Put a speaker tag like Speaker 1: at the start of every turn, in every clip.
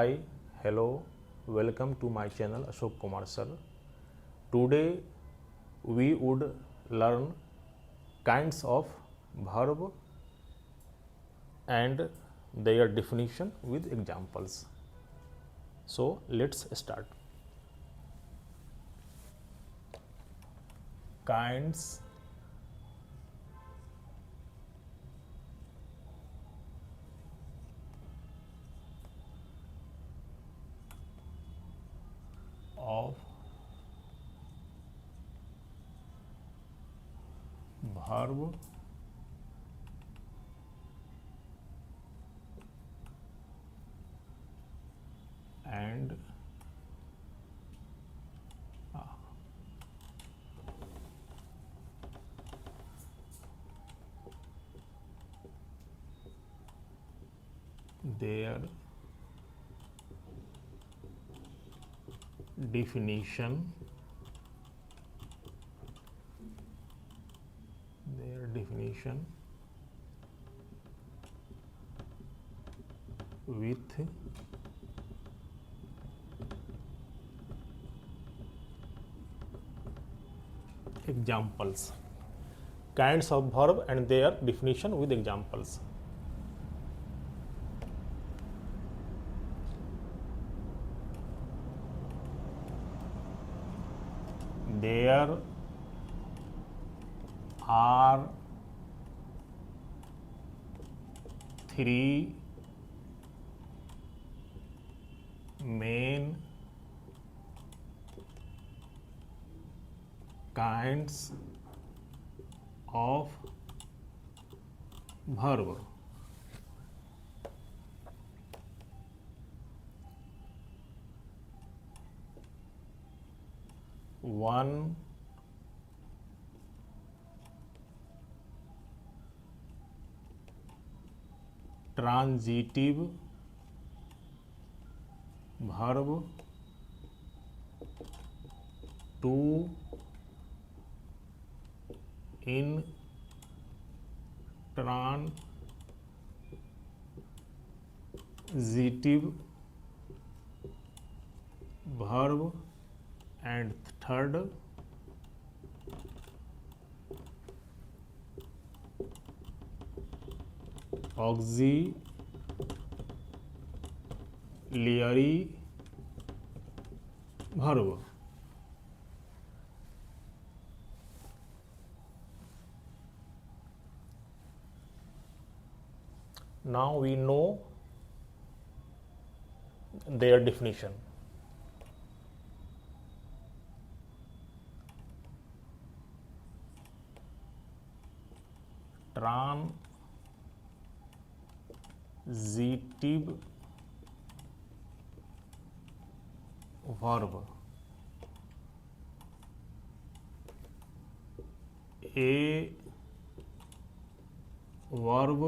Speaker 1: Hi, hello, welcome to my channel Ashok Kumar sir. Today we would learn kinds of verb and their definition with examples. So let's start. Kinds of verb and their definition with examples. Kinds of verb and their definition with examples. There are three main kinds of verb. One, transitive verb. Two, intransitive verb, and third, auxiliary verb. Now we know their definition. Transitive verb. A verb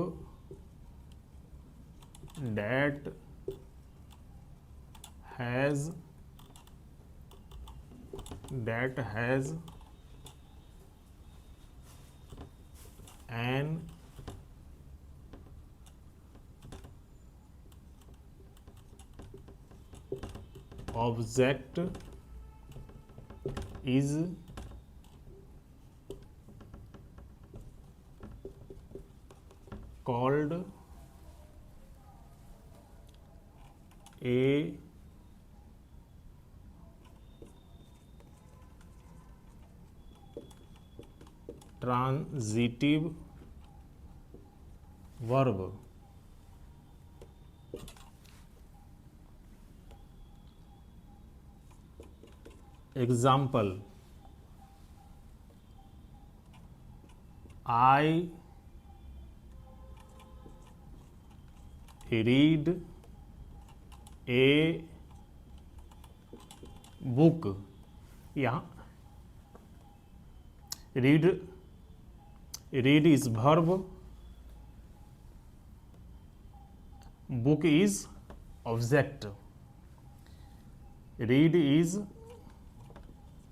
Speaker 1: that has an object is called a transitive verb. Example: I read a book. यहाँ read is verb, book is object. Read is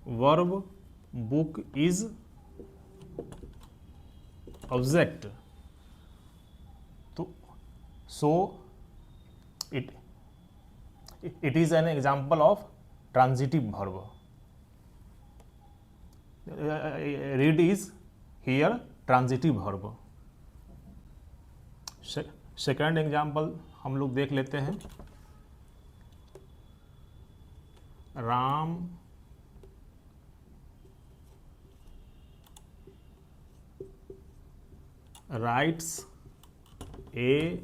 Speaker 1: verb, book is object. So it it is an example of transitive verb. Read is here transitive verb. Second example हम लोग देख लेते हैं. Ram writes a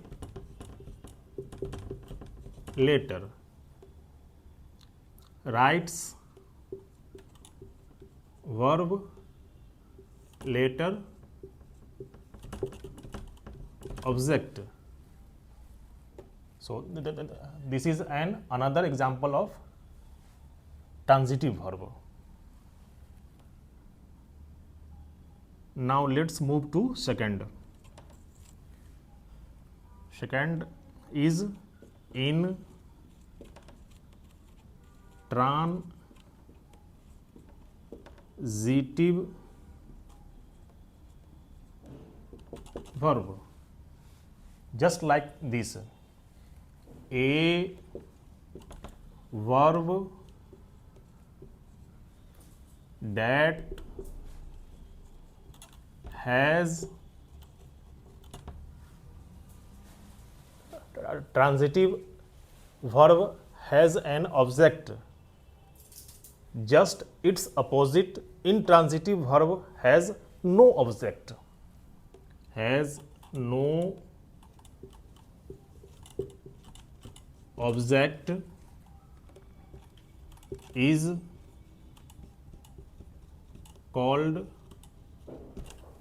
Speaker 1: letter. Writes verb, letter object. So this is another example of transitive verb. Now let's move to second. Second is in transitive verb. Just like this, a verb that has transitive verb has an object. Just its opposite, intransitive verb has no object. Has no object is called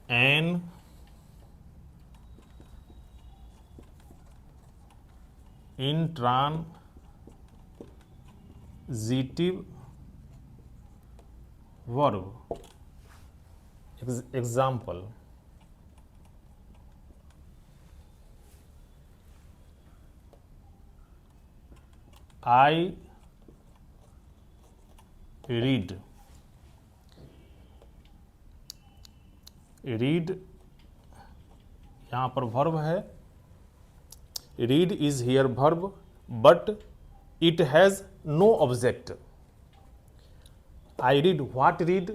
Speaker 1: an intransitive verb. Example: I read. Read यहाँ पर verb है. Read is here verb, but it has no object. I read. What read?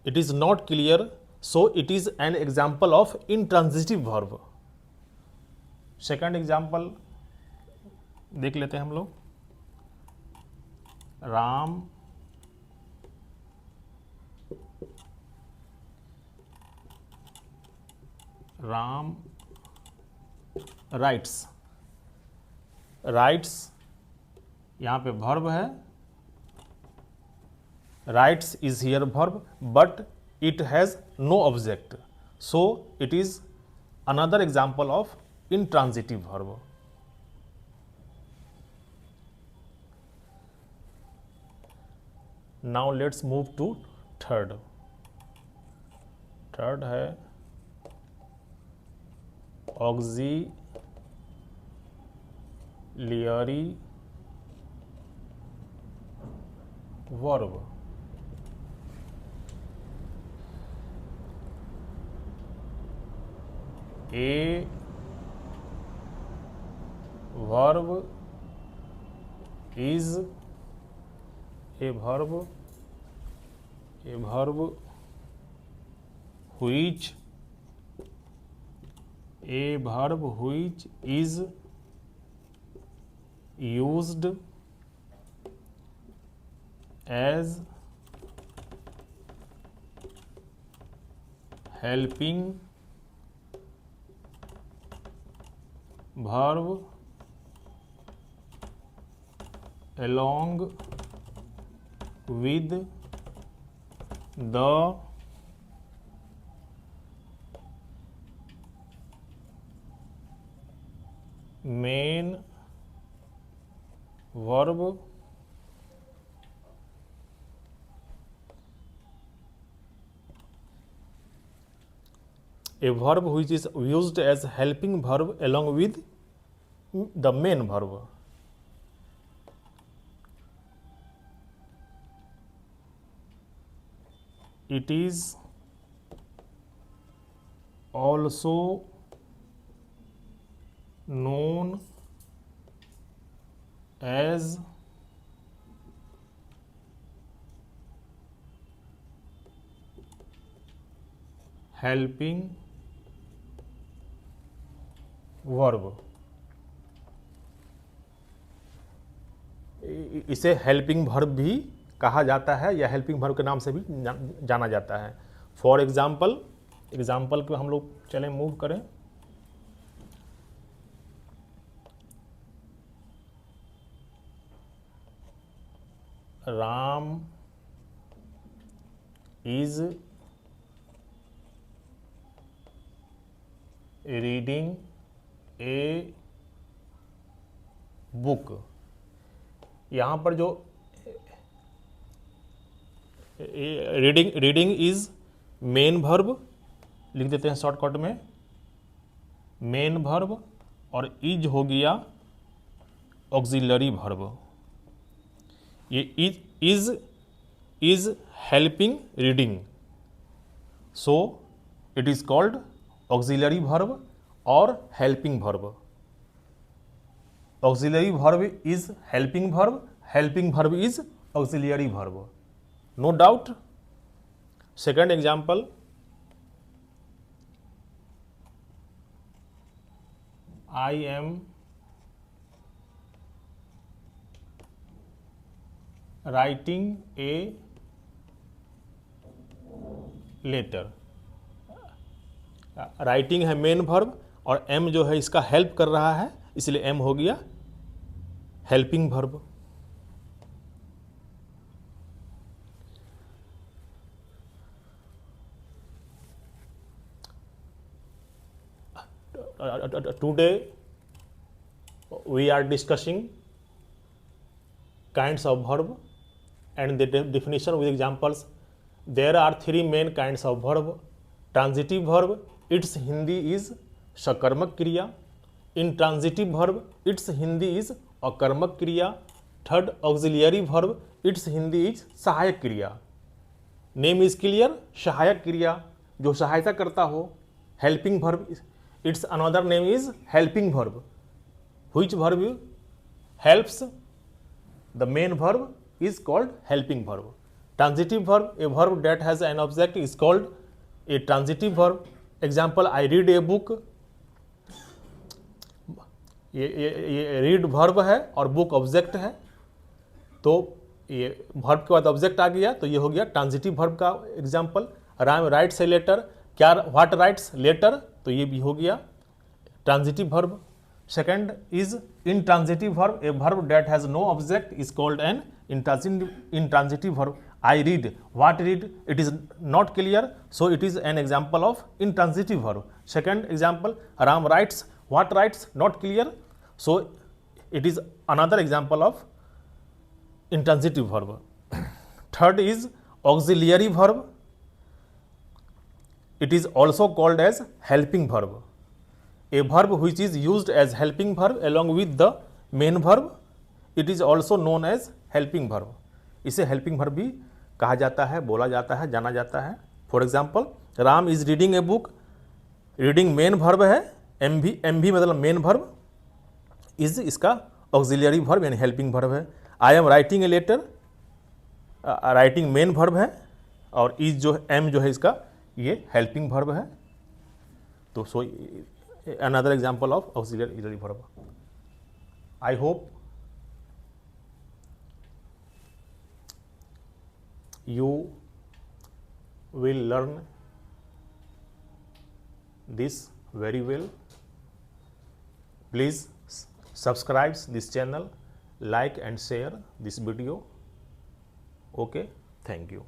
Speaker 1: It is not clear, so it is an example of intransitive verb. Second example देख लेते हैं हम लोग. Ram rights. Rights यहाँ पे verb है. Writes is here verb, but it has no object, so it is another example of intransitive verb. Now let's move to third. Third है auxiliary verb. A verb is a verb which is used as helping verb along with the main verb. A verb which is used as helping verb along with the main verb. It is also known as helping verb। इसे helping verb भी कहा जाता है या helping verb के नाम से भी जाना जाता है। फॉर एग्जाम्पल पे हम लोग चलें, मूव करें। Ram is reading a book. यहाँ पर जो रीडिंग इज मेन वर्ब लिख देते हैं शॉर्टकट में, मेन वर्ब, और इज हो गया ऑक्सिलरी वर्ब। ये is helping reading, so it is called auxiliary verb और helping verb. Auxiliary verb is helping verb is auxiliary verb, no doubt. Second example, I am writing a letter. Writing है main verb और am जो है इसका help कर रहा है, इसलिए एम हो गया helping verb. Today we are discussing kinds of verb and the definition with examples. There are three main kinds of verb. Transitive verb, its Hindi is सकर्मक क्रिया। Intransitive verb, its Hindi is अकर्मक क्रिया। Third, auxiliary verb, it's Hindi is सहायक क्रिया। Name is clear, सहायक क्रिया जो सहायता करता हो। Helping verb, it's another name is helping verb, which verb helps the main verb is called helping verb. Transitive verb, a verb that has an object is called a transitive verb. Example, I read a book. ये read verb है और book object है, तो ये verb के बाद object आ गया, तो ये हो गया ट्रांजिटिव वर्ब का example. Ram writes a letter, क्या व्हाट राइट्स लेटर, तो ये भी हो गया transitive verb. Second is intransitive verb, a verb that has no object is called an intransitive verb. I read, what read, it is not clear, so it is an example of intransitive verb. Second example, Ram writes, what writes, not clear, so it is another example of intransitive verb. Third is auxiliary verb, it is also called as helping verb. A verb which is used as helping verb along with the main verb, it is also known as helping verb. इसे helping verb भी कहा जाता है, बोला जाता है, जाना जाता है। For example, Ram is reading a book, reading main verb है, एम भी मतलब मेन वर्ब, इज इसका ऑक्सिलियरी वर्ब यानी हेल्पिंग वर्ब है। I am writing a letter, writing main verb है, और इज जो एम जो है इसका ये हेल्पिंग वर्ब है। तो so another example of auxiliary verb. I hope you will learn this very well. Please subscribe this channel, like and share this video. Okay, thank you.